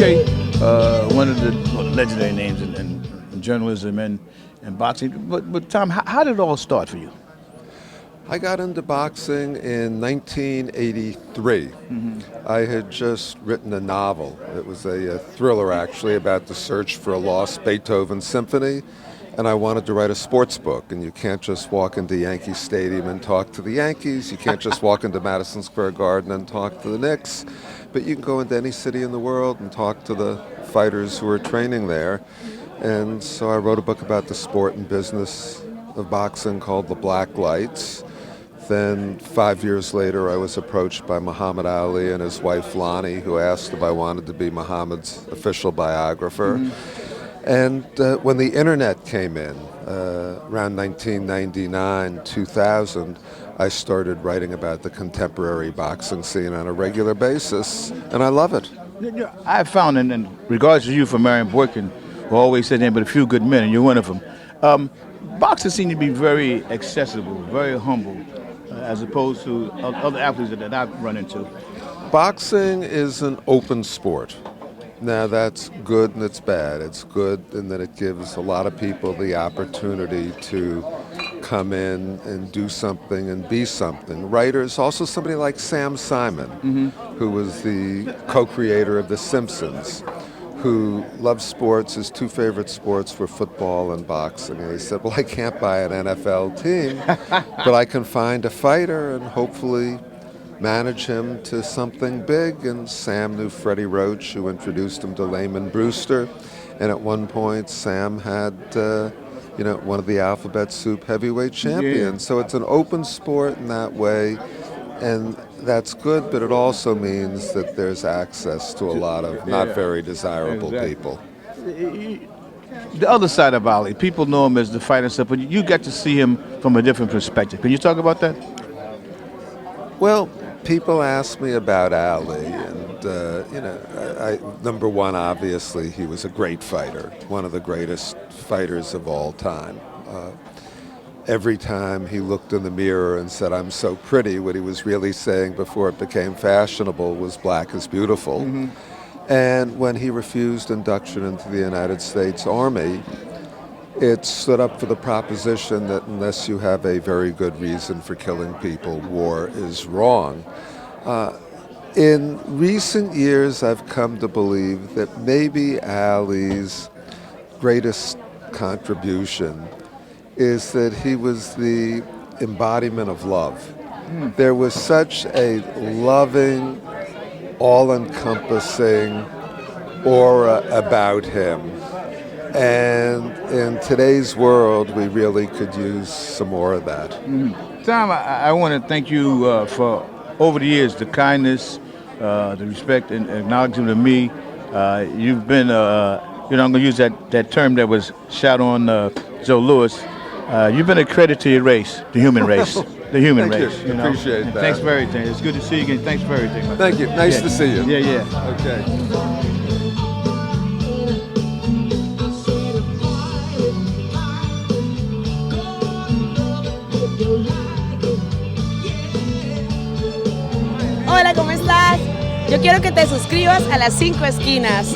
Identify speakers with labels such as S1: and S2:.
S1: Okay, one of the legendary names in journalism and boxing. But Tom, how did it all start for you?
S2: I got into boxing in 1983. I had just written a novel. It was a thriller, actually, about the search for a lost Beethoven symphony. And I wanted to write a sports book. And you can't just walk into Yankee Stadium and talk to the Yankees. You can't just walk into Madison Square Garden and talk to the Knicks. But you can go into any city in the world and talk to the fighters who are training there. And so I wrote a book about the sport and business of boxing called The Black Lights. Then 5 years later, I was approached by Muhammad Ali and his wife Lonnie, who asked if I wanted to be Muhammad's official biographer. And when the internet came in, around 1999, 2000, I started writing about the contemporary boxing scene on a regular basis, and I love it.
S1: I found, in regards to you from Marion Boykin, who always said there but a few good men, and you're one of them, boxers seem to be very accessible, very humble, as opposed to other athletes that I've run into.
S2: Boxing is an open sport. Now, that's good and it's bad. It's good in that it gives a lot of people the opportunity to come in and do something and be something. Writers, also somebody like Sam Simon, who was the co-creator of The Simpsons, who loves sports. His two favorite sports were football and boxing. And he said, well, I can't buy an NFL team, but I can find a fighter and hopefully manage him to something big. And Sam knew Freddie Roach, who introduced him to Lehman Brewster. And at one point, Sam had, one of the Alphabet Soup heavyweight champions. So it's an open sport in that way. And that's good, but it also means that there's access to a lot of not very desirable people.
S1: The other side of Ali, people know him as the fighter and stuff, but you get to see him from a different perspective. Can you talk about that?
S2: Well, people ask me about Ali, and number one, obviously, he was a great fighter, one of the greatest fighters of all time. Every time he looked in the mirror and said, I'm so pretty, what he was really saying before it became fashionable was black is beautiful. And when he refused induction into the United States Army, it stood up for the proposition that unless you have a very good reason for killing people, war is wrong. In recent years, I've come to believe that maybe Ali's greatest contribution is that he was the embodiment of love. There was such a loving, all-encompassing aura about him. And in today's world, we really could use some more of that.
S1: Tom, I want to thank you for, over the years, the kindness, the respect and acknowledgement of me. You've been, I'm going to use that term that was shot on Joe Louis. You've been a credit to your race, the human race. The human race.
S2: Thank you. Appreciate that.
S1: Thanks for everything. It's good to see you again. Thanks for everything.
S2: Thank you. Nice to see you.
S1: Yeah.
S2: Okay.
S3: Hola, ¿cómo estás? Yo quiero que te suscribas a Las 5 Esquinas.